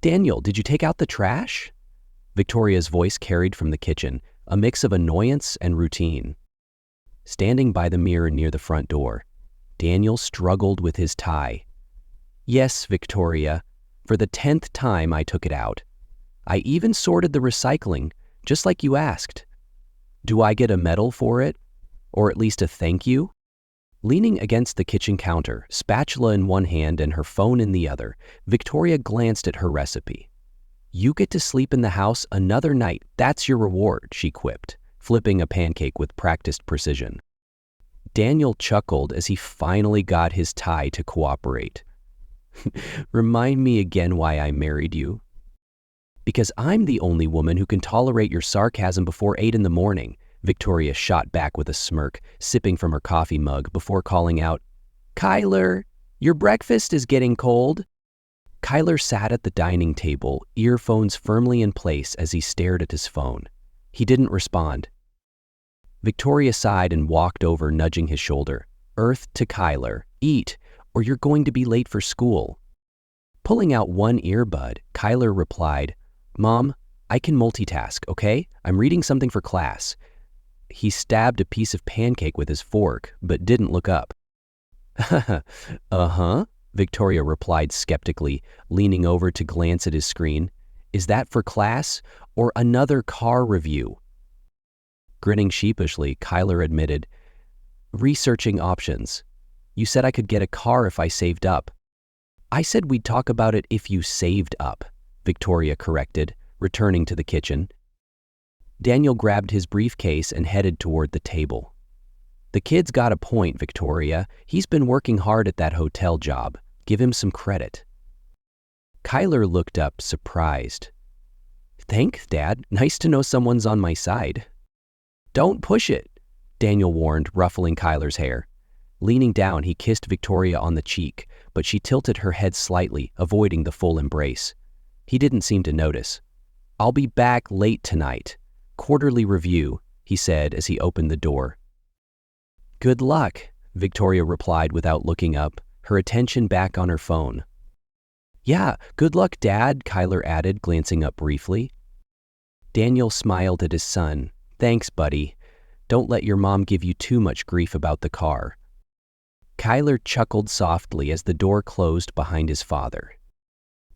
Daniel, did you take out the trash? Victoria's voice carried from the kitchen, a mix of annoyance and routine. Standing by the mirror near the front door, Daniel struggled with his tie. Yes, Victoria, for the 10th time I took it out. I even sorted the recycling, just like you asked. Do I get a medal for it? Or at least a thank you? Leaning against the kitchen counter, spatula in one hand and her phone in the other, Victoria glanced at her recipe. You get to sleep in the house another night, that's your reward, she quipped, flipping a pancake with practiced precision. Daniel chuckled as he finally got his tie to cooperate. Remind me again why I married you. Because I'm the only woman who can tolerate your sarcasm before 8 in the morning, Victoria shot back with a smirk, sipping from her coffee mug before calling out, Kyler, your breakfast is getting cold. Kyler sat at the dining table, earphones firmly in place as he stared at his phone. He didn't respond. Victoria sighed and walked over, nudging his shoulder. Earth to Kyler, eat, or you're going to be late for school. Pulling out one earbud, Kyler replied, Mom, I can multitask, okay? I'm reading something for class. He stabbed a piece of pancake with his fork, but didn't look up. Uh-huh, Victoria replied skeptically, leaning over to glance at his screen. Is that for class or another car review? Grinning sheepishly, Kyler admitted, researching options. You said I could get a car if I saved up. I said we'd talk about it if you saved up, Victoria corrected, returning to the kitchen. Daniel grabbed his briefcase and headed toward the table. The kid's got a point, Victoria. He's been working hard at that hotel job. Give him some credit. Kyler looked up, surprised. Thanks, Dad. Nice to know someone's on my side. Don't push it, Daniel warned, ruffling Kyler's hair. Leaning down, he kissed Victoria on the cheek, but she tilted her head slightly, avoiding the full embrace. He didn't seem to notice. I'll be back late tonight. Quarterly review, he said as he opened the door. Good luck, Victoria replied without looking up, her attention back on her phone. Yeah, good luck, Dad, Kyler added, glancing up briefly. Daniel smiled at his son. Thanks, buddy. Don't let your mom give you too much grief about the car. Kyler chuckled softly as the door closed behind his father.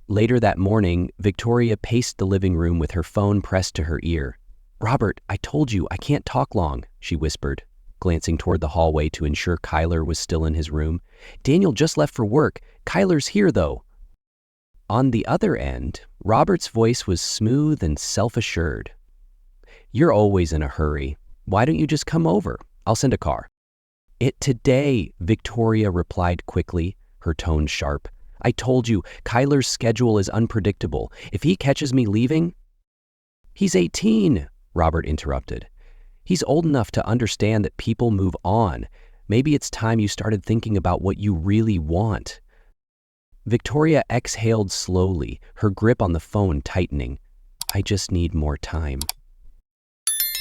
Later that morning, Victoria paced the living room with her phone pressed to her ear. Robert, I told you I can't talk long, she whispered, glancing toward the hallway to ensure Kyler was still in his room. Daniel just left for work. Kyler's here, though. On the other end, Robert's voice was smooth and self-assured. You're always in a hurry. Why don't you just come over? I'll send a car. It today, Victoria replied quickly, her tone sharp. I told you, Kyler's schedule is unpredictable. If he catches me leaving... He's 18, Robert interrupted. He's old enough to understand that people move on. Maybe it's time you started thinking about what you really want. Victoria exhaled slowly, her grip on the phone tightening. I just need more time.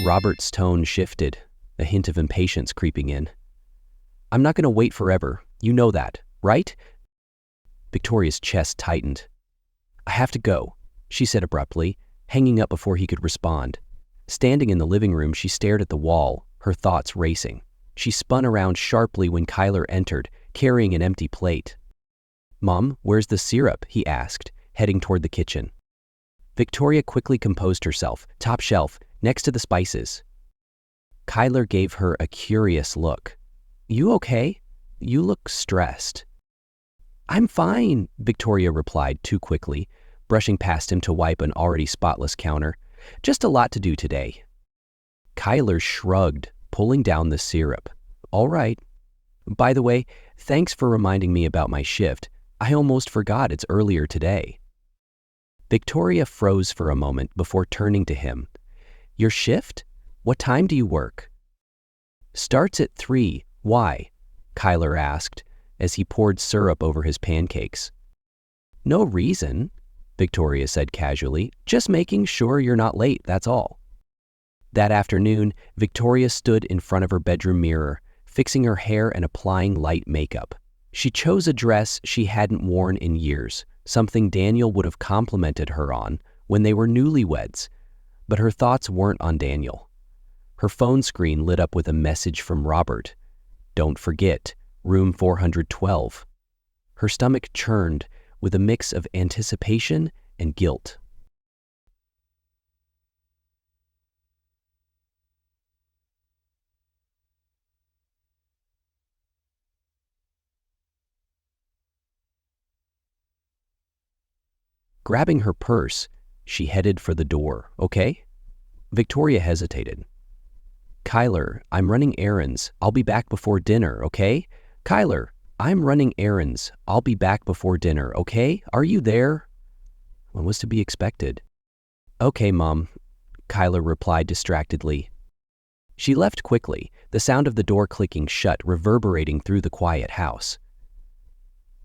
Robert's tone shifted, a hint of impatience creeping in. I'm not going to wait forever. You know that, right? Victoria's chest tightened. I have to go, she said abruptly, hanging up before he could respond. Standing in the living room, she stared at the wall, her thoughts racing. She spun around sharply when Kyler entered, carrying an empty plate. Mom, where's the syrup? He asked, heading toward the kitchen. Victoria quickly composed herself, top shelf, next to the spices. Kyler gave her a curious look. You okay? You look stressed. I'm fine, Victoria replied too quickly, brushing past him to wipe an already spotless counter. Just a lot to do today. Kyler shrugged, pulling down the syrup. All right. By the way, thanks for reminding me about my shift. I almost forgot it's earlier today. Victoria froze for a moment before turning to him. Your shift? What time do you work? Starts at 3. Why? Kyler asked as he poured syrup over his pancakes. No reason, Victoria said casually. Just making sure you're not late, that's all. That afternoon, Victoria stood in front of her bedroom mirror, fixing her hair and applying light makeup. She chose a dress she hadn't worn in years, something Daniel would have complimented her on when they were newlyweds. But her thoughts weren't on Daniel. Her phone screen lit up with a message from Robert. "Don't forget, room 412. Her stomach churned with a mix of anticipation and guilt. Grabbing her purse, she headed for the door. "Okay?" Victoria hesitated. "Kyler, I'm running errands. I'll be back before dinner, okay? Kyler, I'm running errands. I'll be back before dinner, okay? Are you there?" What was to be expected? "Okay, Mom," Kyler replied distractedly. She left quickly, the sound of the door clicking shut reverberating through the quiet house.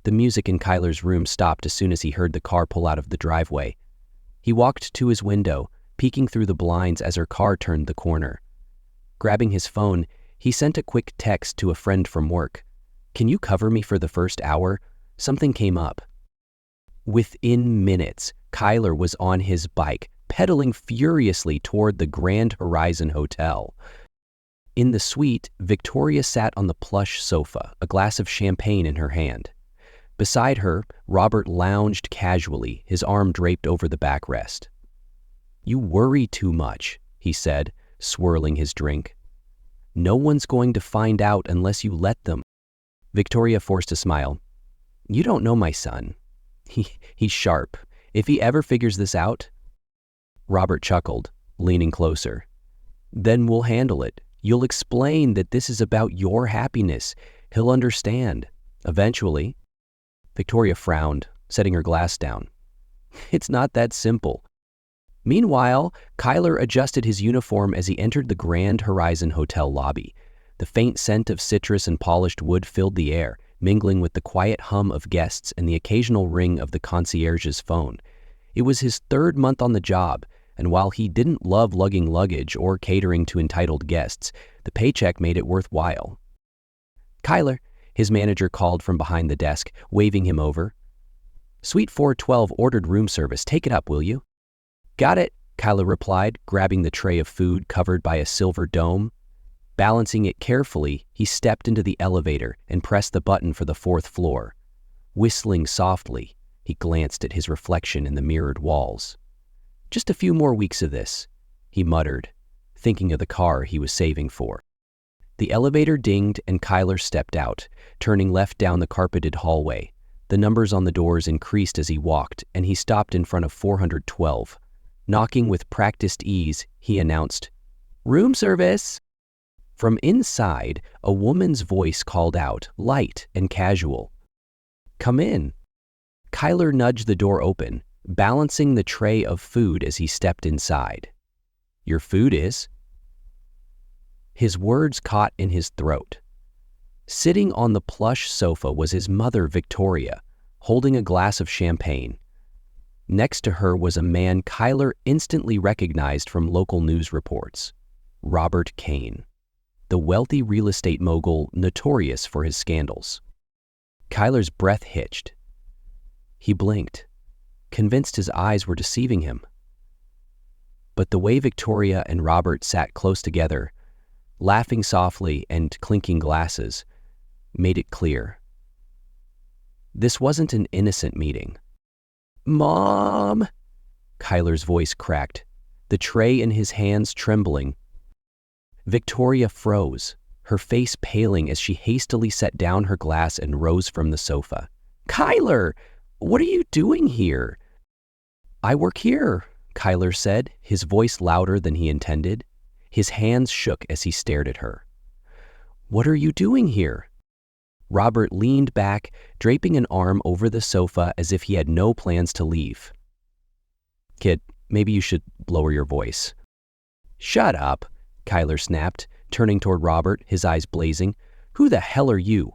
The music in Kyler's room stopped as soon as he heard the car pull out of the driveway. He walked to his window, peeking through the blinds as her car turned the corner. Grabbing his phone, he sent a quick text to a friend from work. "Can you cover me for the first hour? Something came up." Within minutes, Kyler was on his bike, pedaling furiously toward the Grand Horizon Hotel. In the suite, Victoria sat on the plush sofa, a glass of champagne in her hand. Beside her, Robert lounged casually, his arm draped over the backrest. "You worry too much," he said, swirling his drink. "No one's going to find out unless you let them." Victoria forced a smile. "You don't know my son. He's sharp. If he ever figures this out..." Robert chuckled, leaning closer. "Then we'll handle it. You'll explain that this is about your happiness. He'll understand. Eventually." Victoria frowned, setting her glass down. "It's not that simple." Meanwhile, Kyler adjusted his uniform as he entered the Grand Horizon Hotel lobby. The faint scent of citrus and polished wood filled the air, mingling with the quiet hum of guests and the occasional ring of the concierge's phone. It was his third month on the job, and while he didn't love lugging luggage or catering to entitled guests, the paycheck made it worthwhile. "Kyler," his manager called from behind the desk, waving him over. "Suite 412 ordered room service. Take it up, will you?" "Got it," Kyler replied, grabbing the tray of food covered by a silver dome. Balancing it carefully, he stepped into the elevator and pressed the button for the 4th floor. Whistling softly, he glanced at his reflection in the mirrored walls. "Just a few more weeks of this," he muttered, thinking of the car he was saving for. The elevator dinged and Kyler stepped out, turning left down the carpeted hallway. The numbers on the doors increased as he walked, and he stopped in front of 412. Knocking with practiced ease, he announced, "Room service!" From inside, a woman's voice called out, light and casual, "Come in." Kyler nudged the door open, balancing the tray of food as he stepped inside. "Your food is..." His words caught in his throat. Sitting on the plush sofa was his mother, Victoria, holding a glass of champagne. Next to her was a man Kyler instantly recognized from local news reports, Robert Kane, the wealthy real estate mogul notorious for his scandals. Kyler's breath hitched. He blinked, convinced his eyes were deceiving him. But the way Victoria and Robert sat close together, laughing softly and clinking glasses, made it clear. This wasn't an innocent meeting. "Mom!" Kyler's voice cracked, the tray in his hands trembling. Victoria froze, her face paling as she hastily set down her glass and rose from the sofa. "Kyler, what are you doing here?" "I work here," Kyler said, his voice louder than he intended. His hands shook as he stared at her. "What are you doing here?" Robert leaned back, draping an arm over the sofa as if he had no plans to leave. "Kid, maybe you should lower your voice." "Shut up," Kyler snapped, turning toward Robert, his eyes blazing. "Who the hell are you?"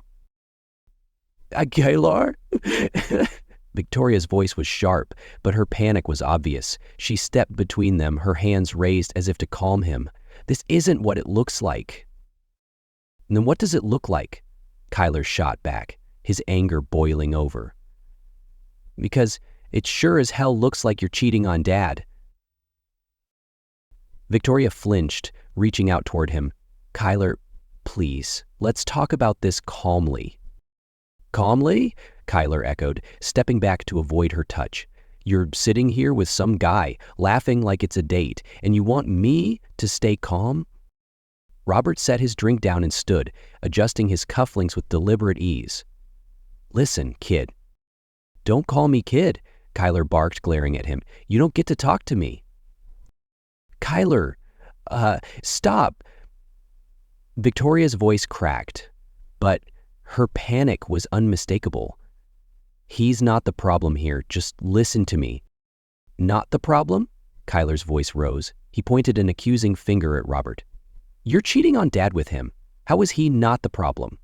"Kyler?" Victoria's voice was sharp, but her panic was obvious. She stepped between them, her hands raised as if to calm him. "This isn't what it looks like." "Then what does it look like?" Kyler shot back, his anger boiling over. Because it sure as hell looks like you're cheating on Dad. Victoria flinched, reaching out toward him. Kyler, please, let's talk about this calmly. Calmly? Kyler echoed, stepping back to avoid her touch. You're sitting here with some guy, laughing like it's a date, and you want me to stay calm? Robert set his drink down and stood, adjusting his cufflinks with deliberate ease. Listen, kid. Don't call me kid, Kyler barked, glaring at him. You don't get to talk to me. Kyler, stop. Victoria's voice cracked, but her panic was unmistakable. He's not the problem here. Just listen to me. Not the problem? Kyler's voice rose. He pointed an accusing finger at Robert. You're cheating on Dad with him. How is he not the problem?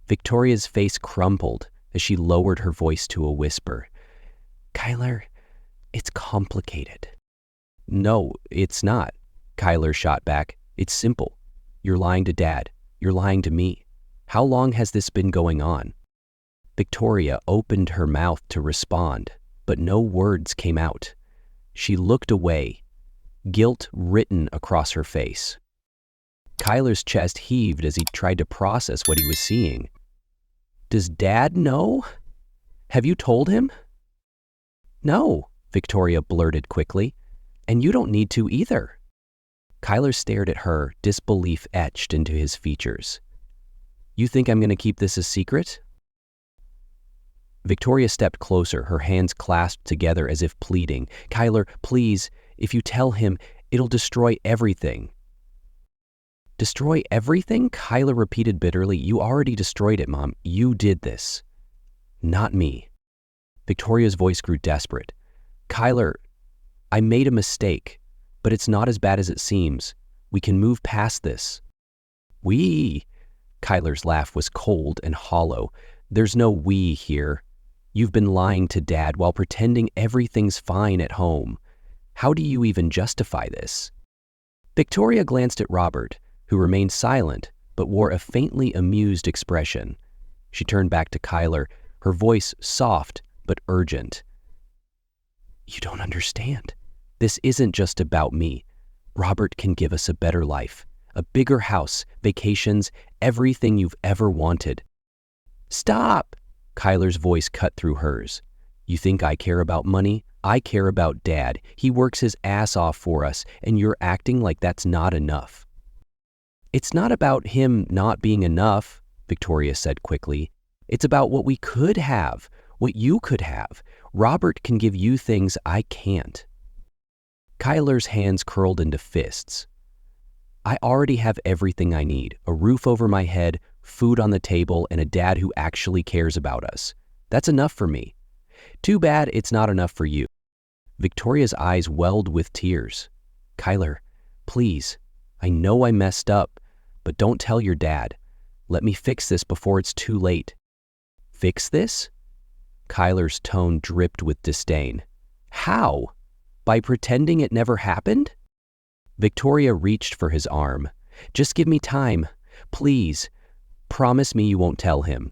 Victoria's face crumpled as she lowered her voice to a whisper. Kyler, it's complicated. No, it's not, Kyler shot back. It's simple. You're lying to Dad. You're lying to me. How long has this been going on? Victoria opened her mouth to respond, but no words came out. She looked away, guilt written across her face. Kyler's chest heaved as he tried to process what he was seeing. Does Dad know? Have you told him? No, Victoria blurted quickly. And you don't need to either. Kyler stared at her, disbelief etched into his features. You think I'm going to keep this a secret? Victoria stepped closer, her hands clasped together as if pleading. Kyler, please, if you tell him, it'll destroy everything. Destroy everything? Kyler repeated bitterly. You already destroyed it, Mom. You did this. Not me. Victoria's voice grew desperate. Kyler, I made a mistake, but it's not as bad as it seems. We can move past this. We? Kyler's laugh was cold and hollow. There's no we here. You've been lying to Dad while pretending everything's fine at home. How do you even justify this? Victoria glanced at Robert, who remained silent but wore a faintly amused expression. She turned back to Kyler, her voice soft but urgent. You don't understand. This isn't just about me. Robert can give us a better life, a bigger house, vacations, everything you've ever wanted. Stop! Kyler's voice cut through hers. You think I care about money? I care about Dad. He works his ass off for us, and you're acting like that's not enough. It's not about him not being enough, Victoria said quickly. It's about what we could have, what you could have. Robert can give you things I can't. Kyler's hands curled into fists. I already have everything I need, a roof over my head, food on the table, and a dad who actually cares about us. That's enough for me. Too bad it's not enough for you. Victoria's eyes welled with tears. Kyler, please, I know I messed up, but don't tell your dad. Let me fix this before it's too late. Fix this? Kyler's tone dripped with disdain. How? By pretending it never happened? Victoria reached for his arm. Just give me time. Please. Promise me you won't tell him.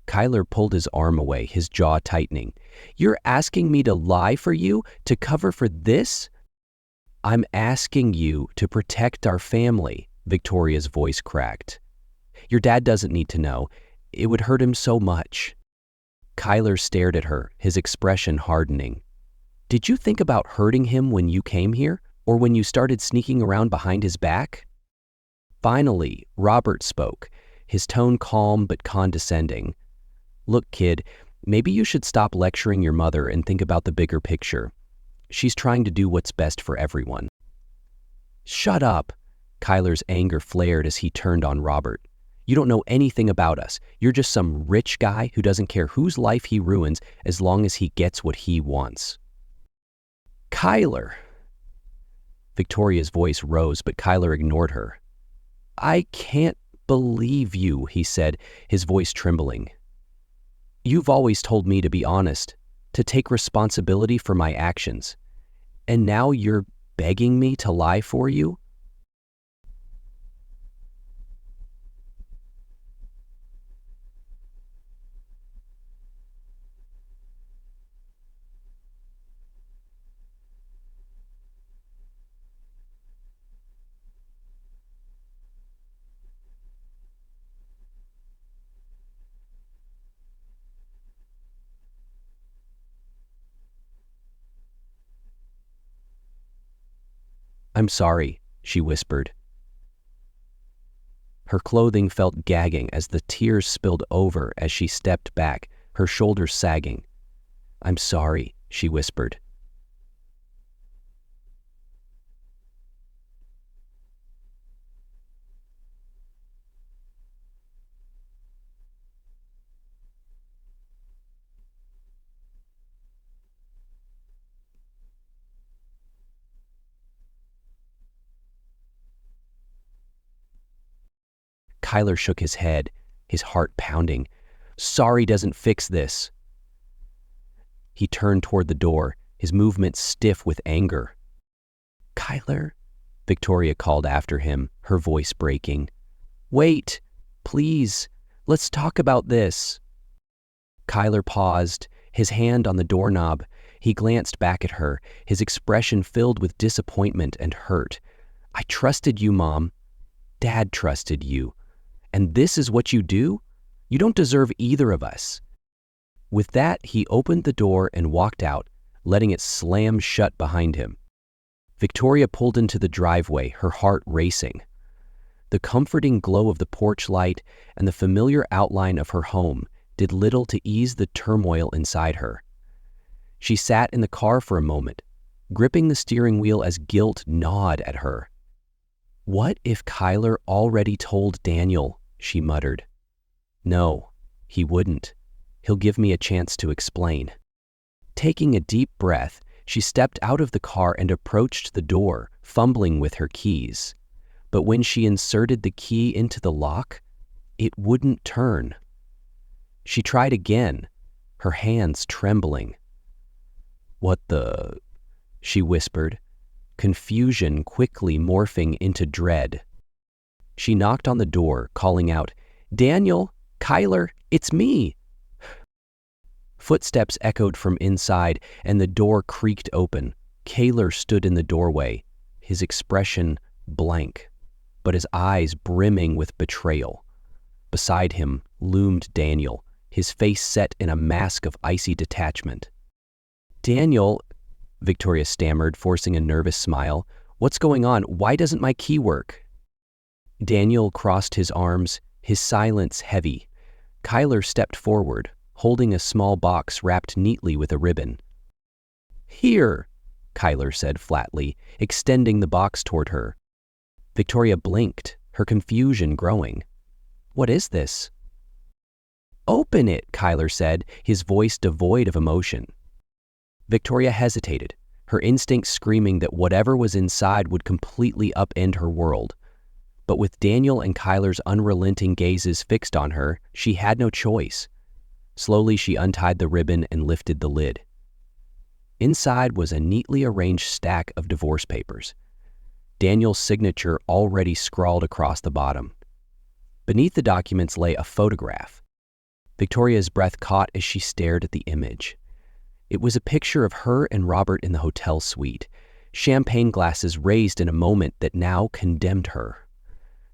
Kyler pulled his arm away, his jaw tightening. You're asking me to lie for you? To cover for this? I'm asking you to protect our family, Victoria's voice cracked. Your dad doesn't need to know. It would hurt him so much. Kyler stared at her, his expression hardening. Did you think about hurting him when you came here, or when you started sneaking around behind his back? Finally, Robert spoke, his tone calm but condescending. Look, kid, maybe you should stop lecturing your mother and think about the bigger picture. She's trying to do what's best for everyone. Shut up! Kyler's anger flared as he turned on Robert. You don't know anything about us. You're just some rich guy who doesn't care whose life he ruins as long as he gets what he wants. Kyler! Victoria's voice rose, but Kyler ignored her. I can't believe you, he said, his voice trembling. You've always told me to be honest, to take responsibility for my actions. And now you're begging me to lie for you? I'm sorry, she whispered. Her clothing felt gagging as the tears spilled over as she stepped back, her shoulders sagging. I'm sorry, she whispered. Kyler shook his head, his heart pounding. Sorry doesn't fix this. He turned toward the door, his movements stiff with anger. Kyler, Victoria called after him, her voice breaking. Wait, please, let's talk about this. Kyler paused, his hand on the doorknob. He glanced back at her, his expression filled with disappointment and hurt. I trusted you, Mom. Dad trusted you. And this is what you do? You don't deserve either of us. With that, he opened the door and walked out, letting it slam shut behind him. Victoria pulled into the driveway, her heart racing. The comforting glow of the porch light and the familiar outline of her home did little to ease the turmoil inside her. She sat in the car for a moment, gripping the steering wheel as guilt gnawed at her. What if Kyler already told Daniel? She muttered. No, he wouldn't. He'll give me a chance to explain. Taking a deep breath, she stepped out of the car and approached the door, fumbling with her keys. But when she inserted the key into the lock, it wouldn't turn. She tried again, her hands trembling. What the? She whispered, confusion quickly morphing into dread. She knocked on the door, calling out, Daniel, Kyler, it's me. Footsteps echoed from inside, and the door creaked open. Kyler stood in the doorway, his expression blank, but his eyes brimming with betrayal. Beside him loomed Daniel, his face set in a mask of icy detachment. Daniel, Victoria stammered, forcing a nervous smile. What's going on? Why doesn't my key work? Daniel crossed his arms, his silence heavy. Kyler stepped forward, holding a small box wrapped neatly with a ribbon. Here, Kyler said flatly, extending the box toward her. Victoria blinked, her confusion growing. What is this? Open it, Kyler said, his voice devoid of emotion. Victoria hesitated, her instincts screaming that whatever was inside would completely upend her world. But with Daniel and Kyler's unrelenting gazes fixed on her, she had no choice. Slowly, she untied the ribbon and lifted the lid. Inside was a neatly arranged stack of divorce papers, Daniel's signature already scrawled across the bottom. Beneath the documents lay a photograph. Victoria's breath caught as she stared at the image. It was a picture of her and Robert in the hotel suite, champagne glasses raised in a moment that now condemned her.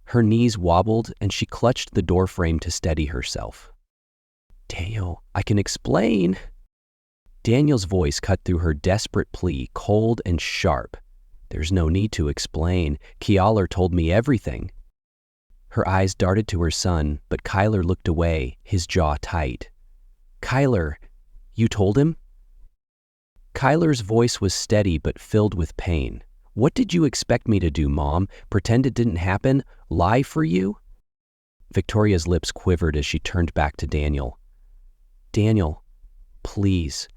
Her knees wobbled and she clutched the doorframe to steady herself. Daniel, I can explain. Daniel's voice cut through her desperate plea, cold and sharp. There's no need to explain. Kyler told me everything. Her eyes darted to her son, but Kyler looked away, his jaw tight. Kyler, you told him? Kyler's voice was steady but filled with pain. What did you expect me to do, Mom? Pretend it didn't happen? Lie for you? Victoria's lips quivered as she turned back to Daniel. Daniel, please.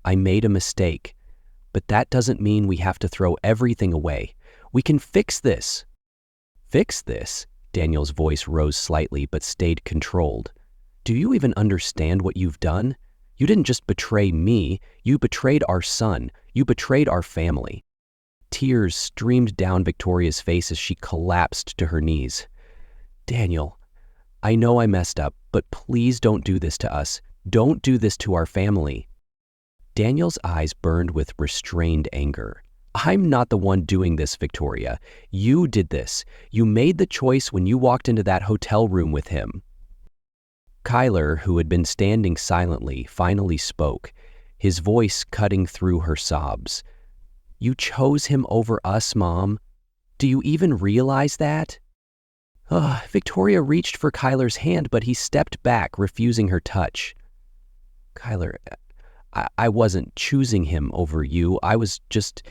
I made a mistake, but that doesn't mean we have to throw everything away. We can fix this. Fix this? Daniel's voice rose slightly but stayed controlled. Do you even understand what you've done? You didn't just betray me, you betrayed our son, you betrayed our family. Tears streamed down Victoria's face as she collapsed to her knees. Daniel, I know I messed up, but please don't do this to us. Don't do this to our family. Daniel's eyes burned with restrained anger. I'm not the one doing this, Victoria. You did this. You made the choice when you walked into that hotel room with him. Kyler, who had been standing silently, finally spoke, his voice cutting through her sobs. You chose him over us, Mom. Do you even realize that? Victoria reached for Kyler's hand, but he stepped back, refusing her touch. Kyler, I wasn't choosing him over you. I was just...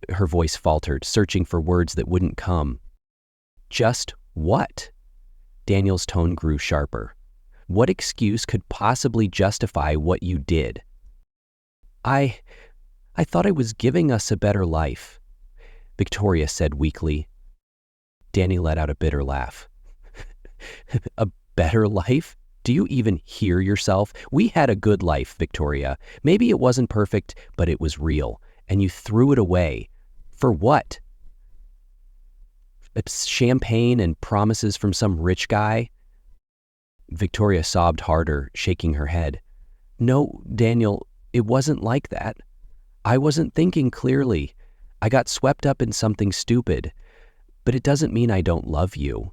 Her voice faltered, searching for words that wouldn't come. Just what? Daniel's tone grew sharper. What excuse could possibly justify what you did? I thought I was giving us a better life, Victoria said weakly. Danny let out a bitter laugh. A better life? Do you even hear yourself? We had a good life, Victoria. Maybe it wasn't perfect, but it was real, and you threw it away. For what? Champagne and promises from some rich guy? Victoria sobbed harder, shaking her head. No, Daniel, it wasn't like that. I wasn't thinking clearly. I got swept up in something stupid. But it doesn't mean I don't love you.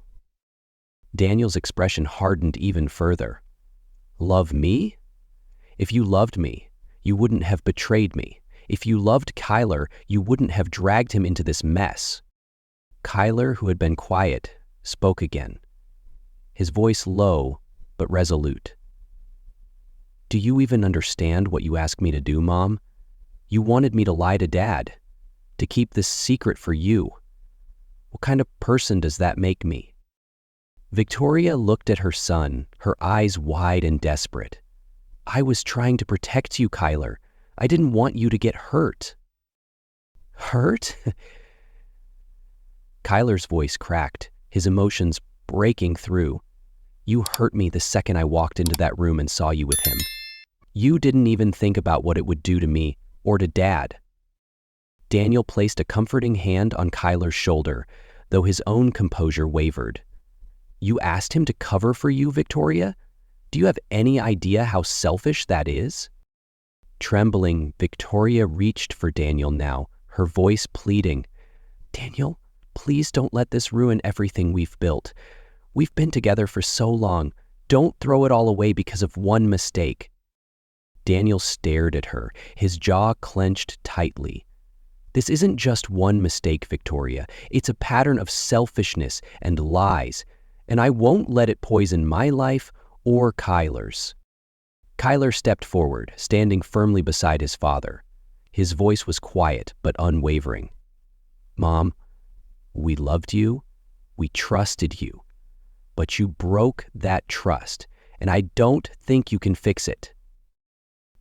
Daniel's expression hardened even further. Love me? If you loved me, you wouldn't have betrayed me. If you loved Kyler, you wouldn't have dragged him into this mess. Kyler, who had been quiet, spoke again, his voice low but resolute. Do you even understand what you asked me to do, Mom? You wanted me to lie to Dad, to keep this secret for you. What kind of person does that make me? Victoria looked at her son, her eyes wide and desperate. I was trying to protect you, Kyler. I didn't want you to get hurt. Hurt? Kyler's voice cracked, his emotions breaking through. You hurt me the second I walked into that room and saw you with him. You didn't even think about what it would do to me or to Dad. Daniel placed a comforting hand on Kyler's shoulder, though his own composure wavered. You asked him to cover for you, Victoria? Do you have any idea how selfish that is? Trembling, Victoria reached for Daniel now, her voice pleading. Daniel, please don't let this ruin everything we've built. We've been together for so long. Don't throw it all away because of one mistake. Daniel stared at her, his jaw clenched tightly. This isn't just one mistake, Victoria. It's a pattern of selfishness and lies, and I won't let it poison my life or Kyler's. Kyler stepped forward, standing firmly beside his father. His voice was quiet but unwavering. Mom, we loved you, we trusted you, but you broke that trust, and I don't think you can fix it.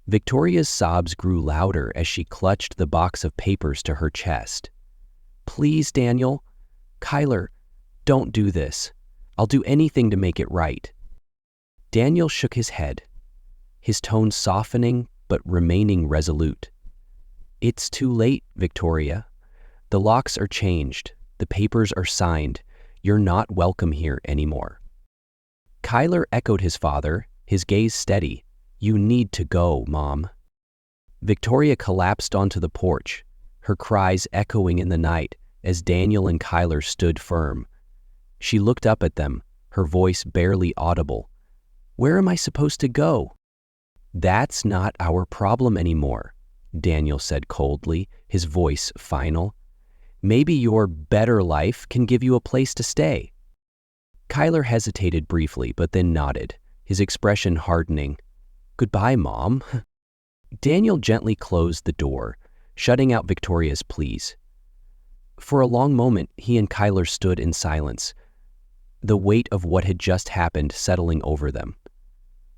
Victoria's sobs grew louder as she clutched the box of papers to her chest. Please, Daniel. Kyler, don't do this. I'll do anything to make it right. Daniel shook his head, his tone softening but remaining resolute. It's too late, Victoria. The locks are changed. The papers are signed. You're not welcome here anymore. Kyler echoed his father, his gaze steady. You need to go, Mom. Victoria collapsed onto the porch, her cries echoing in the night as Daniel and Kyler stood firm. She looked up at them, her voice barely audible. Where am I supposed to go? That's not our problem anymore, Daniel said coldly, his voice final. Maybe your better life can give you a place to stay. Kyler hesitated briefly, but then nodded, his expression hardening. Goodbye, Mom. Daniel gently closed the door, shutting out Victoria's pleas. For a long moment, he and Kyler stood in silence, the weight of what had just happened settling over them.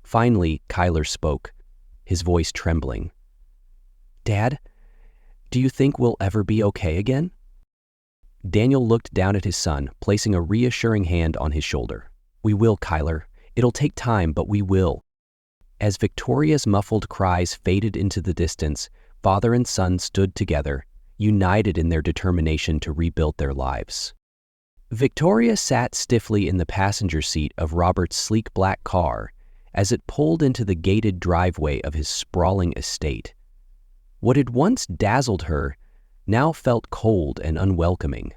Finally, Kyler spoke, his voice trembling. Dad, do you think we'll ever be okay again? Daniel looked down at his son, placing a reassuring hand on his shoulder. We will, Kyler. It'll take time, but we will. As Victoria's muffled cries faded into the distance, father and son stood together, united in their determination to rebuild their lives. Victoria sat stiffly in the passenger seat of Robert's sleek black car as it pulled into the gated driveway of his sprawling estate. What had once dazzled her now felt cold and unwelcoming.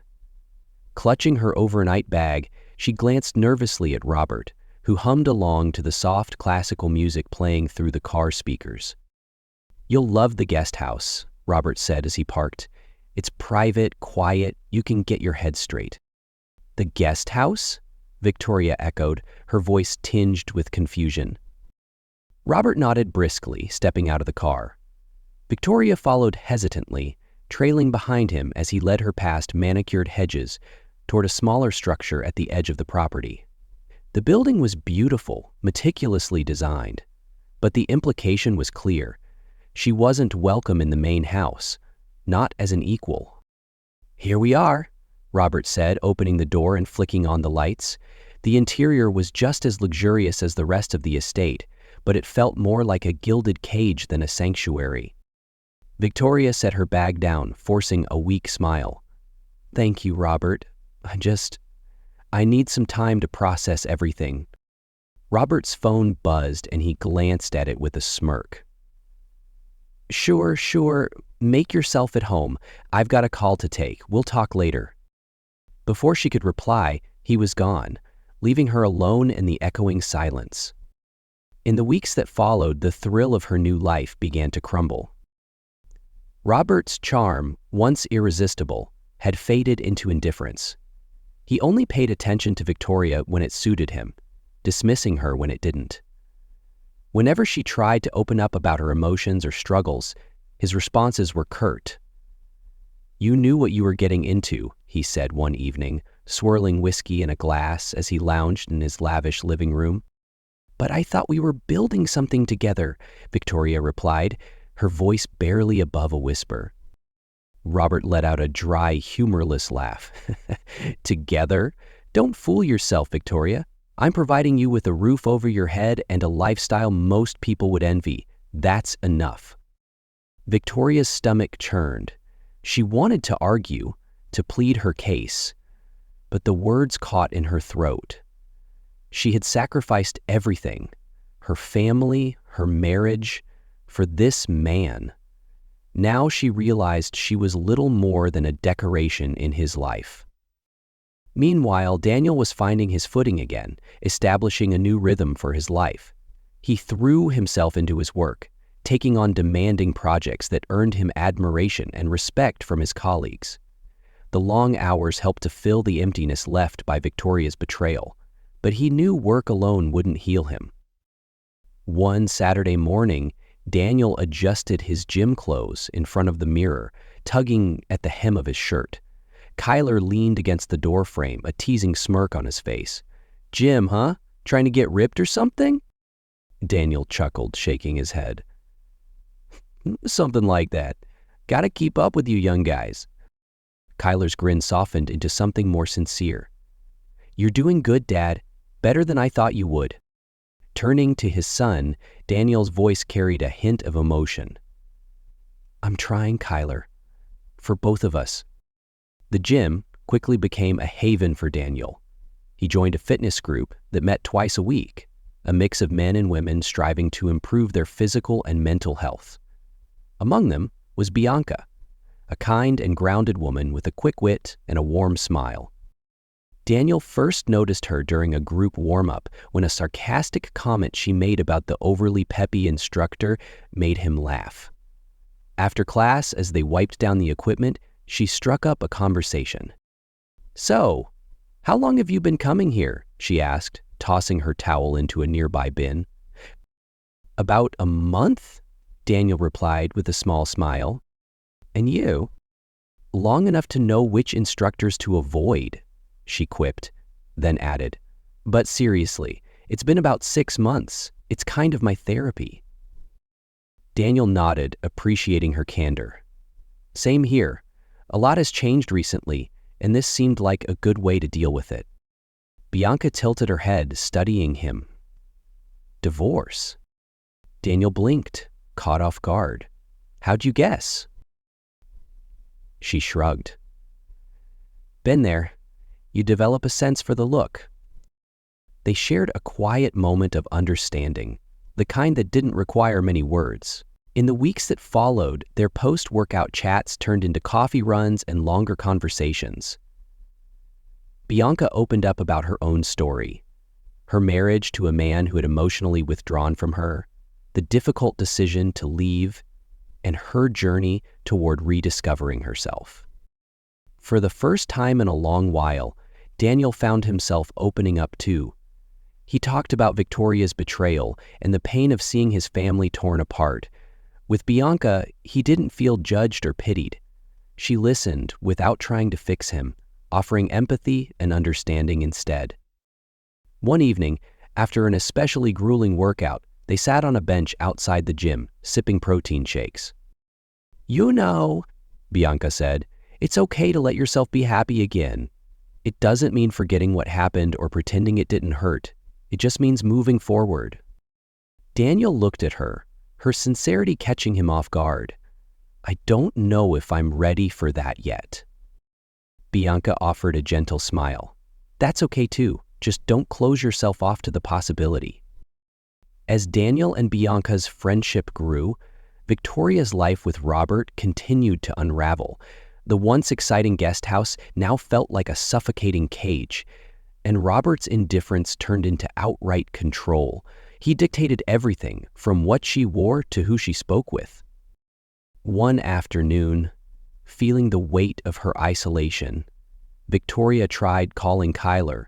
Clutching her overnight bag, she glanced nervously at Robert, who hummed along to the soft classical music playing through the car speakers. You'll love the guest house, Robert said as he parked. "It's private, quiet, you can get your head straight." "The guest house?" Victoria echoed, her voice tinged with confusion. Robert nodded briskly, stepping out of the car. Victoria followed hesitantly, trailing behind him as he led her past manicured hedges toward a smaller structure at the edge of the property. The building was beautiful, meticulously designed, but the implication was clear. She wasn't welcome in the main house, not as an equal. "Here we are," Robert said, opening the door and flicking on the lights. The interior was just as luxurious as the rest of the estate, but it felt more like a gilded cage than a sanctuary. Victoria set her bag down, forcing a weak smile. "Thank you, Robert. I need some time to process everything." Robert's phone buzzed and he glanced at it with a smirk. Sure. Make yourself at home. I've got a call to take. We'll talk later." Before she could reply, he was gone, leaving her alone in the echoing silence. In the weeks that followed, the thrill of her new life began to crumble. Robert's charm, once irresistible, had faded into indifference. He only paid attention to Victoria when it suited him, dismissing her when it didn't. Whenever she tried to open up about her emotions or struggles, his responses were curt. "You knew what you were getting into," he said one evening, swirling whiskey in a glass as he lounged in his lavish living room. "But I thought we were building something together," Victoria replied, her voice barely above a whisper. Robert let out a dry, humorless laugh. "Together? Don't fool yourself, Victoria. I'm providing you with a roof over your head and a lifestyle most people would envy. That's enough." Victoria's stomach churned. She wanted to argue, to plead her case, but the words caught in her throat. She had sacrificed everything, her family, her marriage, for this man. Now she realized she was little more than a decoration in his life. Meanwhile, Daniel was finding his footing again, establishing a new rhythm for his life. He threw himself into his work, taking on demanding projects that earned him admiration and respect from his colleagues. The long hours helped to fill the emptiness left by Victoria's betrayal, but he knew work alone wouldn't heal him. One Saturday morning, Daniel adjusted his gym clothes in front of the mirror, tugging at the hem of his shirt. Kyler leaned against the doorframe, a teasing smirk on his face. "Gym, huh? Trying to get ripped or something?" Daniel chuckled, shaking his head. "Something like that. Gotta keep up with you young guys." Kyler's grin softened into something more sincere. "You're doing good, Dad. Better than I thought you would." Turning to his son, Daniel's voice carried a hint of emotion. "I'm trying, Kyler. For both of us." The gym quickly became a haven for Daniel. He joined a fitness group that met twice a week, a mix of men and women striving to improve their physical and mental health. Among them was Bianca, a kind and grounded woman with a quick wit and a warm smile. Daniel first noticed her during a group warm-up when a sarcastic comment she made about the overly peppy instructor made him laugh. After class, as they wiped down the equipment, she struck up a conversation. "So, how long have you been coming here?" she asked, tossing her towel into a nearby bin. "About a month," Daniel replied with a small smile. "And you?" "Long enough to know which instructors to avoid," she quipped, then added, "But seriously, it's been about 6 months. It's kind of my therapy." Daniel nodded, appreciating her candor. "Same here. A lot has changed recently, and this seemed like a good way to deal with it." Bianca tilted her head, studying him. "Divorce?" Daniel blinked, caught off guard. "How'd you guess?" She shrugged. "Been there. You develop a sense for the look." They shared a quiet moment of understanding, the kind that didn't require many words. In the weeks that followed, their post-workout chats turned into coffee runs and longer conversations. Bianca opened up about her own story, her marriage to a man who had emotionally withdrawn from her, the difficult decision to leave, and her journey toward rediscovering herself. For the first time in a long while, Daniel found himself opening up too. He talked about Victoria's betrayal and the pain of seeing his family torn apart. With Bianca, he didn't feel judged or pitied. She listened without trying to fix him, offering empathy and understanding instead. One evening, after an especially grueling workout, they sat on a bench outside the gym, sipping protein shakes. "You know," Bianca said, "it's okay to let yourself be happy again. It doesn't mean forgetting what happened or pretending it didn't hurt. It just means moving forward." Daniel looked at her, her sincerity catching him off guard. "I don't know if I'm ready for that yet." Bianca offered a gentle smile. "That's okay too, just don't close yourself off to the possibility." As Daniel and Bianca's friendship grew, Victoria's life with Robert continued to unravel. The once exciting guest house now felt like a suffocating cage, and Robert's indifference turned into outright control. He dictated everything, from what she wore to who she spoke with. One afternoon, feeling the weight of her isolation, Victoria tried calling Kyler,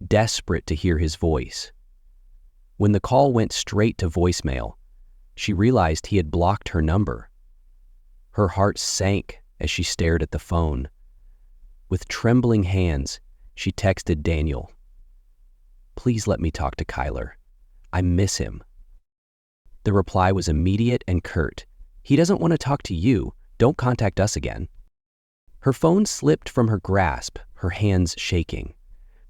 desperate to hear his voice. When the call went straight to voicemail, she realized he had blocked her number. Her heart sank as she stared at the phone. With trembling hands, she texted Daniel, "Please let me talk to Kyler. I miss him." The reply was immediate and curt. "He doesn't want to talk to you. Don't contact us again." Her phone slipped from her grasp, her hands shaking.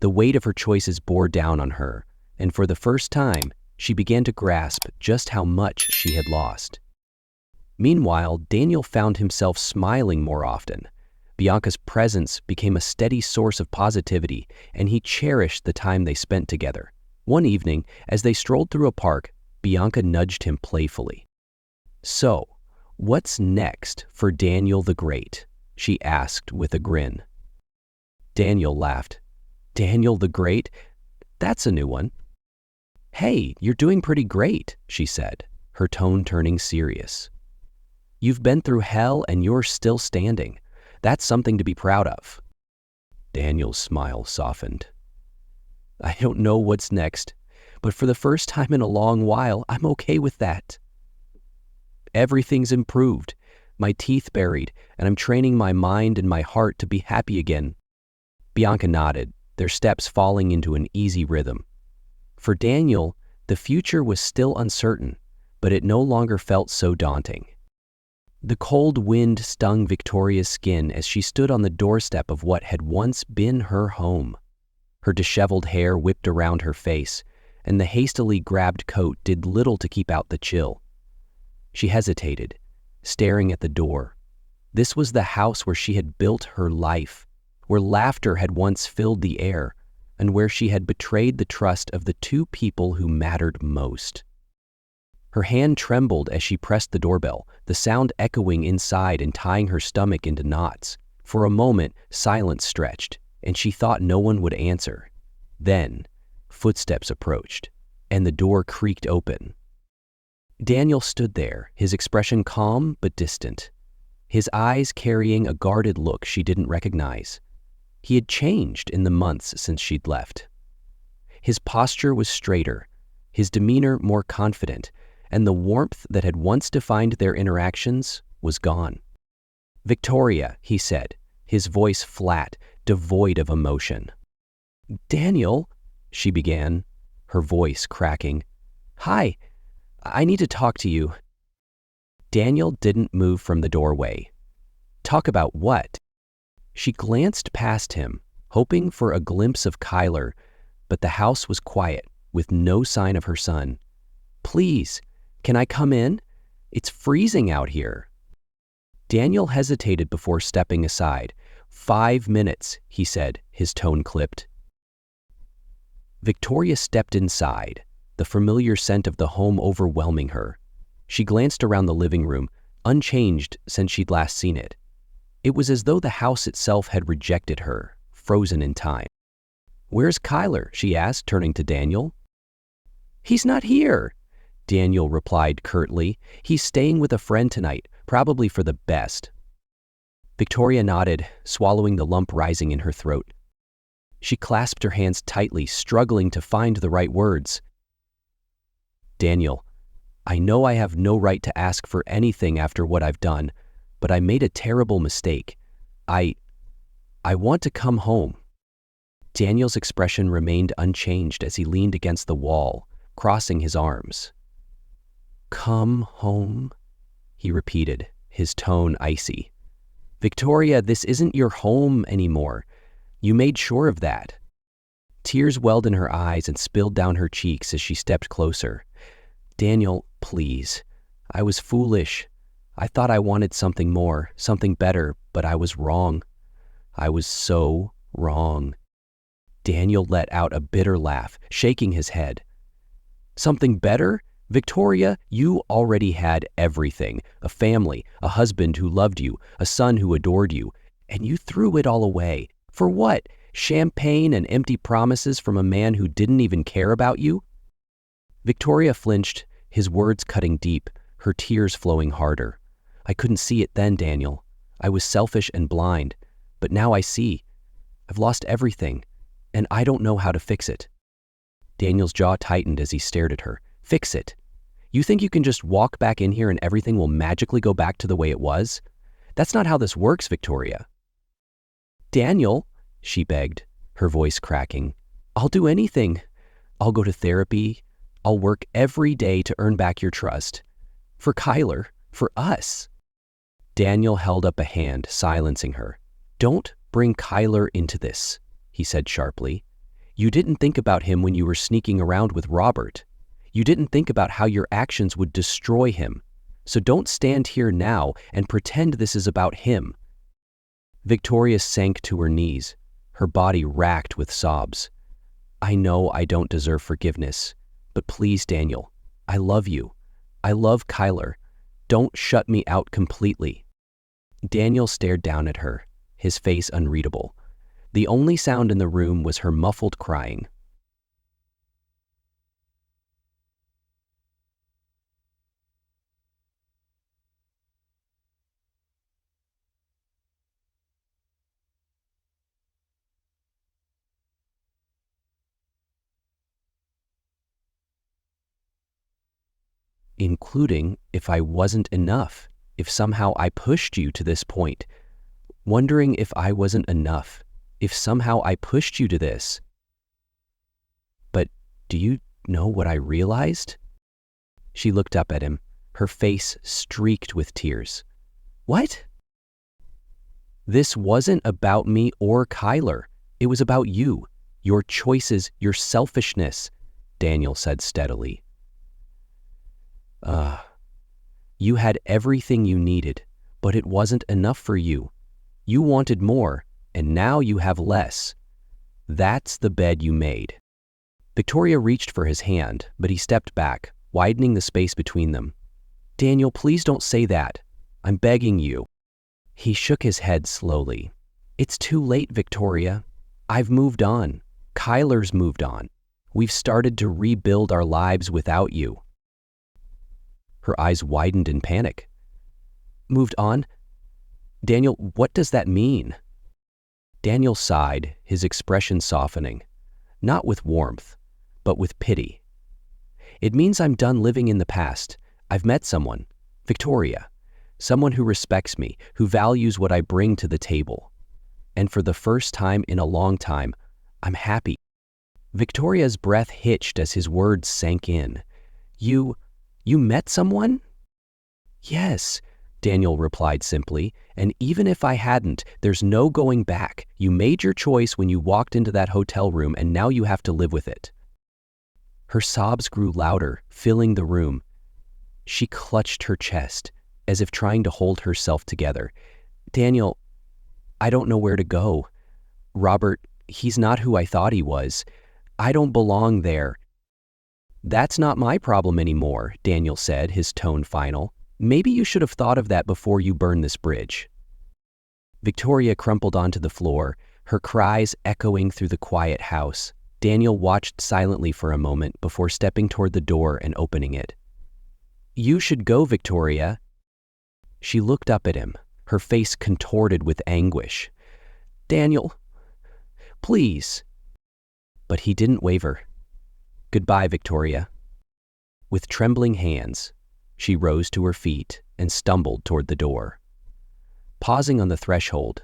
The weight of her choices bore down on her, and for the first time, she began to grasp just how much she had lost. Meanwhile, Daniel found himself smiling more often. Bianca's presence became a steady source of positivity, and he cherished the time they spent together. One evening, as they strolled through a park, Bianca nudged him playfully. "So, what's next for Daniel the Great?" she asked with a grin. Daniel laughed. "Daniel the Great? That's a new one." "Hey, you're doing pretty great," she said, her tone turning serious. "You've been through hell and you're still standing. That's something to be proud of." Daniel's smile softened. "I don't know what's next, but for the first time in a long while, I'm okay with that. Everything's improved, my teeth buried, and I'm training my mind and my heart to be happy again." Bianca nodded, their steps falling into an easy rhythm. For Daniel, the future was still uncertain, but it no longer felt so daunting. The cold wind stung Victoria's skin as she stood on the doorstep of what had once been her home. Her disheveled hair whipped around her face, and the hastily grabbed coat did little to keep out the chill. She hesitated, staring at the door. This was the house where she had built her life, where laughter had once filled the air, and where she had betrayed the trust of the two people who mattered most. Her hand trembled as she pressed the doorbell, the sound echoing inside and tying her stomach into knots. For a moment, silence stretched, and she thought no one would answer. Then, footsteps approached, and the door creaked open. Daniel stood there, his expression calm but distant, his eyes carrying a guarded look she didn't recognize. He had changed in the months since she'd left. His posture was straighter, his demeanor more confident, and the warmth that had once defined their interactions was gone. "Victoria," he said, his voice flat, devoid of emotion. "Daniel," she began, her voice cracking. "Hi, I need to talk to you." Daniel didn't move from the doorway. "Talk about what?" She glanced past him, hoping for a glimpse of Kyler, but the house was quiet, with no sign of her son. "Please, can I come in? It's freezing out here." Daniel hesitated before stepping aside. "5 minutes," he said, his tone clipped. Victoria stepped inside, the familiar scent of the home overwhelming her. She glanced around the living room, unchanged since she'd last seen it. It was as though the house itself had rejected her, frozen in time. "Where's Kyler?" she asked, turning to Daniel. "He's not here. Daniel replied curtly. He's staying with a friend tonight, probably for the best. Victoria nodded, swallowing the lump rising in her throat. She clasped her hands tightly, struggling to find the right words. Daniel, I know I have no right to ask for anything after what I've done, but I made a terrible mistake. I want to come home. Daniel's expression remained unchanged as he leaned against the wall, crossing his arms. Come home, he repeated, his tone icy. Victoria, this isn't your home anymore. You made sure of that. Tears welled in her eyes and spilled down her cheeks as she stepped closer. Daniel, please. I was foolish. I thought I wanted something more, something better, but I was wrong. I was so wrong. Daniel let out a bitter laugh, shaking his head. Something better? Victoria, you already had everything. A family, a husband who loved you, a son who adored you, and you threw it all away. For what? Champagne and empty promises from a man who didn't even care about you? Victoria flinched, his words cutting deep, her tears flowing harder. I couldn't see it then, Daniel. I was selfish and blind, but now I see. I've lost everything, and I don't know how to fix it. Daniel's jaw tightened as he stared at her. Fix it? You think you can just walk back in here and everything will magically go back to the way it was? That's not how this works, Victoria. Daniel, she begged, her voice cracking. I'll do anything. I'll go to therapy. I'll work every day to earn back your trust. For Kyler, for us. Daniel held up a hand, silencing her. Don't bring Kyler into this, he said sharply. You didn't think about him when you were sneaking around with Robert. You didn't think about how your actions would destroy him. So don't stand here now and pretend this is about him. Victoria sank to her knees, her body racked with sobs. I know I don't deserve forgiveness, but please, Daniel, I love you. I love Kyler. Don't shut me out completely. Daniel stared down at her, his face unreadable. The only sound in the room was her muffled crying. Including if I wasn't enough, if somehow I pushed you to this point, wondering if I wasn't enough, if somehow I pushed you to this. But do you know what I realized? She looked up at him, her face streaked with tears. What? This wasn't about me or Kyler. It was about you, your choices, your selfishness, Daniel said steadily. You had everything you needed, but it wasn't enough for you. You wanted more, and now you have less. That's the bed you made. Victoria reached for his hand, but he stepped back, widening the space between them. Daniel, please don't say that. I'm begging you. He shook his head slowly. It's too late, Victoria. I've moved on. Kyler's moved on. We've started to rebuild our lives without you. Her eyes widened in panic. Moved on? Daniel, what does that mean? Daniel sighed, his expression softening, not with warmth, but with pity. It means I'm done living in the past. I've met someone, Victoria, someone who respects me, who values what I bring to the table. And for the first time in a long time, I'm happy. Victoria's breath hitched as his words sank in. You met someone? Yes, Daniel replied simply, and even if I hadn't, there's no going back. You made your choice when you walked into that hotel room, and now you have to live with it. Her sobs grew louder, filling the room. She clutched her chest, as if trying to hold herself together. Daniel, I don't know where to go. Robert, he's not who I thought he was. I don't belong there. That's not my problem anymore, Daniel said, his tone final. Maybe you should have thought of that before you burned this bridge. Victoria crumpled onto the floor, her cries echoing through the quiet house. Daniel watched silently for a moment before stepping toward the door and opening it. You should go, Victoria. She looked up at him, her face contorted with anguish. Daniel, please. But he didn't waver. Goodbye, Victoria. With trembling hands, she rose to her feet and stumbled toward the door. Pausing on the threshold,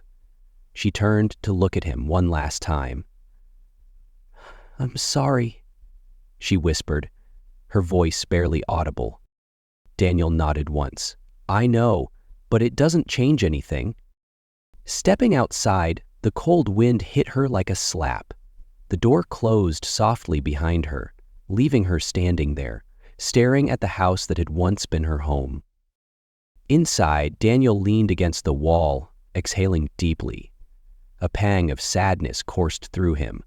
she turned to look at him one last time. I'm sorry, she whispered, her voice barely audible. Daniel nodded once. I know, but it doesn't change anything. Stepping outside, the cold wind hit her like a slap. The door closed softly behind her, leaving her standing there, staring at the house that had once been her home. Inside, Daniel leaned against the wall, exhaling deeply. A pang of sadness coursed through him,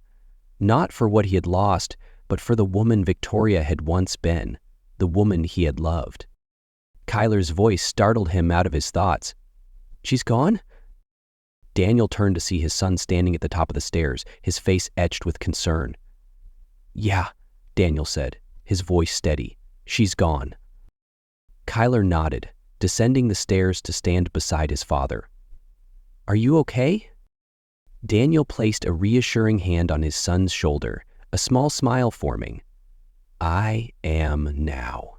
not for what he had lost, but for the woman Victoria had once been, the woman he had loved. Kyler's voice startled him out of his thoughts. She's gone? Daniel turned to see his son standing at the top of the stairs, his face etched with concern. Yeah, Daniel said, his voice steady. She's gone. Kyler nodded, descending the stairs to stand beside his father. Are you okay? Daniel placed a reassuring hand on his son's shoulder, a small smile forming. I am now.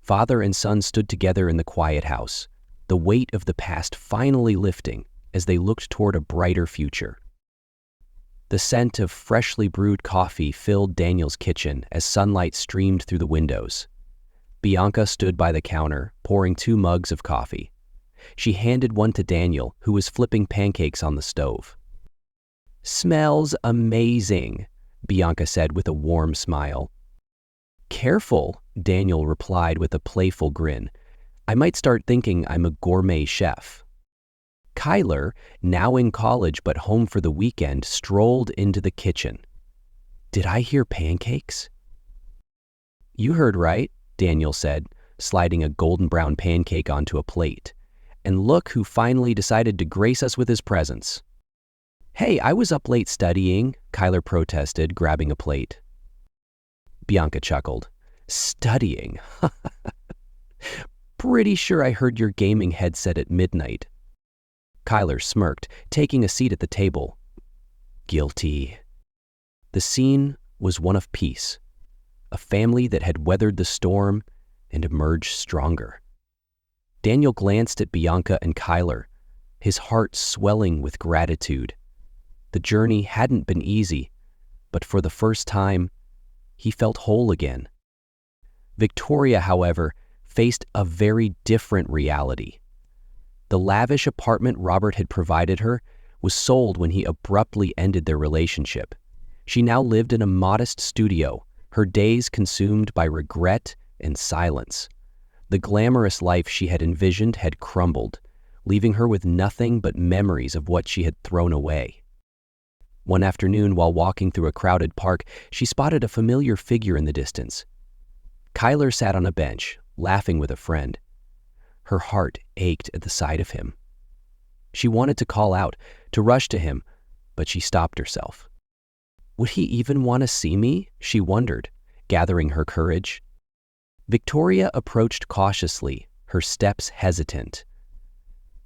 Father and son stood together in the quiet house, the weight of the past finally lifting as they looked toward a brighter future. The scent of freshly brewed coffee filled Daniel's kitchen as sunlight streamed through the windows. Bianca stood by the counter, pouring 2 mugs of coffee. She handed one to Daniel, who was flipping pancakes on the stove. Smells amazing, Bianca said with a warm smile. Careful, Daniel replied with a playful grin. I might start thinking I'm a gourmet chef. Kyler, now in college but home for the weekend, strolled into the kitchen. Did I hear pancakes? You heard right, Daniel said, sliding a golden brown pancake onto a plate. And look who finally decided to grace us with his presence. Hey, I was up late studying, Kyler protested, grabbing a plate. Bianca chuckled. Studying? Pretty sure I heard your gaming headset at midnight. Kyler smirked, taking a seat at the table. Guilty. The scene was one of peace, a family that had weathered the storm and emerged stronger. Daniel glanced at Bianca and Kyler, his heart swelling with gratitude. The journey hadn't been easy, but for the first time, he felt whole again. Victoria, however, faced a very different reality. The lavish apartment Robert had provided her was sold when he abruptly ended their relationship. She now lived in a modest studio, her days consumed by regret and silence. The glamorous life she had envisioned had crumbled, leaving her with nothing but memories of what she had thrown away. One afternoon, while walking through a crowded park, she spotted a familiar figure in the distance. Kyler sat on a bench, laughing with a friend. Her heart ached at the sight of him. She wanted to call out, to rush to him, but she stopped herself. Would he even want to see me? She wondered, gathering her courage. Victoria approached cautiously, her steps hesitant.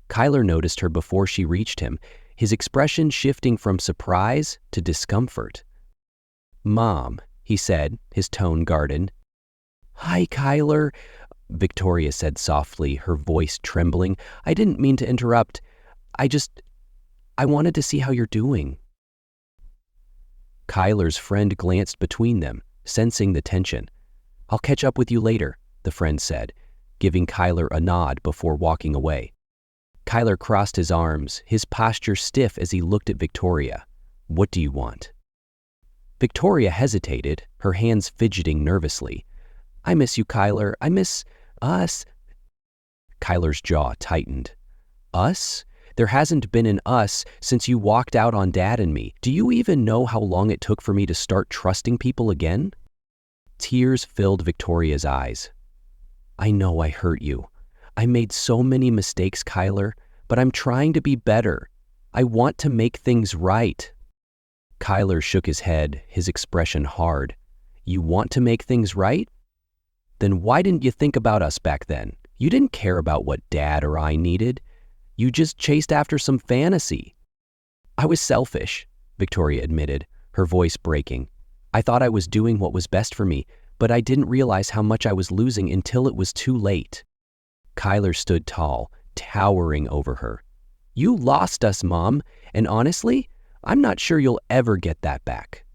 Kyler noticed her before she reached him, his expression shifting from surprise to discomfort. Mom, he said, his tone guarded. Hi, Kyler, Victoria said softly, her voice trembling. I didn't mean to interrupt. I wanted to see how you're doing. Kyler's friend glanced between them, sensing the tension. I'll catch up with you later, the friend said, giving Kyler a nod before walking away. Kyler crossed his arms, his posture stiff as he looked at Victoria. What do you want? Victoria hesitated, her hands fidgeting nervously. I miss you, Kyler. I miss us. Kyler's jaw tightened. Us? There hasn't been an us since you walked out on Dad and me. Do you even know how long it took for me to start trusting people again? Tears filled Victoria's eyes. I know I hurt you. I made so many mistakes, Kyler, but I'm trying to be better. I want to make things right. Kyler shook his head, his expression hard. You want to make things right? Then why didn't you think about us back then? You didn't care about what Dad or I needed. You just chased after some fantasy. I was selfish, Victoria admitted, her voice breaking. I thought I was doing what was best for me, but I didn't realize how much I was losing until it was too late. Kyler stood tall, towering over her. You lost us, Mom, and honestly, I'm not sure you'll ever get that back.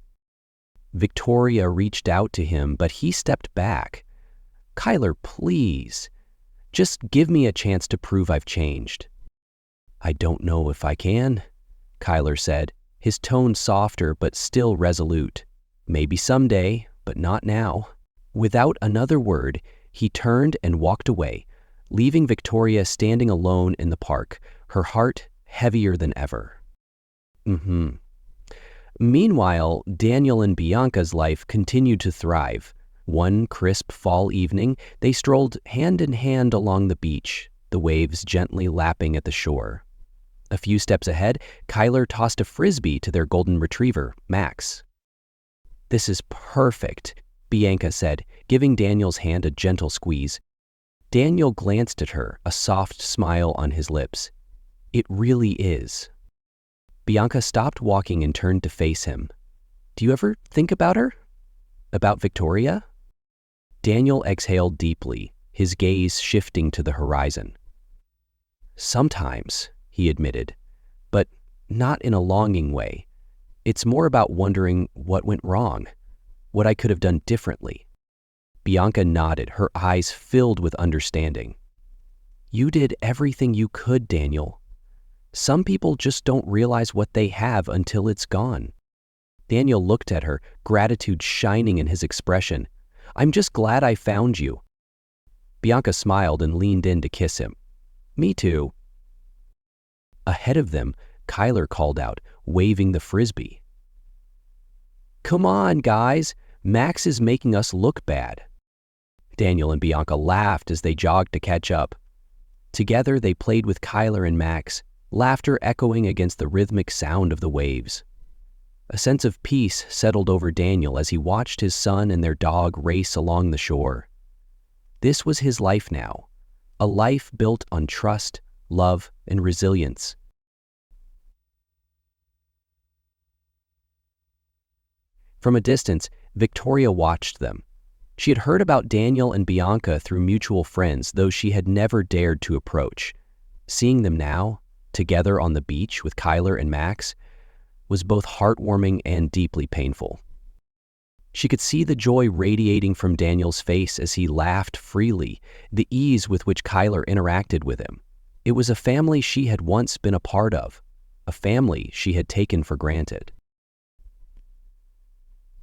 Victoria reached out to him, but he stepped back. Kyler, please. Just give me a chance to prove I've changed. I don't know if I can, Kyler said, his tone softer but still resolute. Maybe someday, but not now. Without another word, he turned and walked away, leaving Victoria standing alone in the park, her heart heavier than ever. Meanwhile, Daniel and Bianca's life continued to thrive. One crisp fall evening, they strolled hand in hand along the beach, the waves gently lapping at the shore. A few steps ahead, Kyler tossed a frisbee to their golden retriever, Max. This is perfect, Bianca said, giving Daniel's hand a gentle squeeze. Daniel glanced at her, a soft smile on his lips. It really is. Bianca stopped walking and turned to face him. Do you ever think about her? About Victoria? Daniel exhaled deeply, his gaze shifting to the horizon. Sometimes, he admitted, but not in a longing way. It's more about wondering what went wrong, what I could have done differently. Bianca nodded, her eyes filled with understanding. You did everything you could, Daniel. Some people just don't realize what they have until it's gone. Daniel looked at her, gratitude shining in his expression. I'm just glad I found you. Bianca smiled and leaned in to kiss him. Me too. Ahead of them, Kyler called out, waving the frisbee. Come on, guys. Max is making us look bad. Daniel and Bianca laughed as they jogged to catch up. Together, they played with Kyler and Max, laughter echoing against the rhythmic sound of the waves. A sense of peace settled over Daniel as he watched his son and their dog race along the shore. This was his life now, a life built on trust, love, and resilience. From a distance, Victoria watched them. She had heard about Daniel and Bianca through mutual friends, though she had never dared to approach. Seeing them now, together on the beach with Kyler and Max, was both heartwarming and deeply painful. She could see the joy radiating from Daniel's face as he laughed freely, the ease with which Kyler interacted with him. It was a family she had once been a part of, a family she had taken for granted.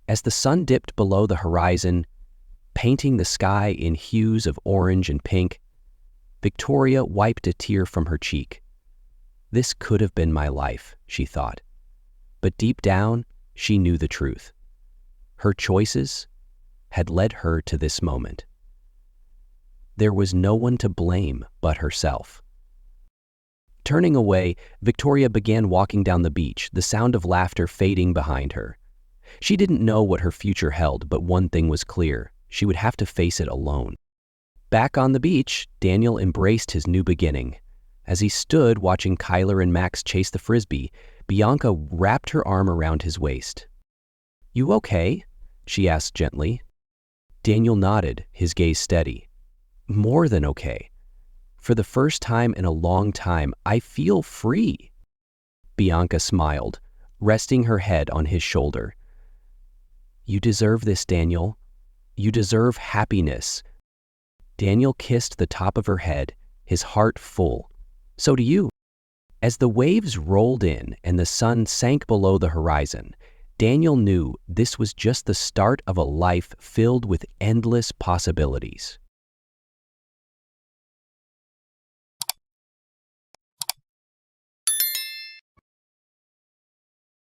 As the sun dipped below the horizon, painting the sky in hues of orange and pink, Victoria wiped a tear from her cheek. This could have been my life, she thought. But deep down, she knew the truth. Her choices had led her to this moment. There was no one to blame but herself. Turning away, Victoria began walking down the beach, the sound of laughter fading behind her. She didn't know what her future held, but one thing was clear. She would have to face it alone. Back on the beach, Daniel embraced his new beginning. As he stood watching Kyler and Max chase the frisbee, Bianca wrapped her arm around his waist. You okay? She asked gently. Daniel nodded, his gaze steady. More than okay. For the first time in a long time, I feel free. Bianca smiled, resting her head on his shoulder. You deserve this, Daniel. You deserve happiness. Daniel kissed the top of her head, his heart full. So do you. As the waves rolled in and the sun sank below the horizon, Daniel knew this was just the start of a life filled with endless possibilities.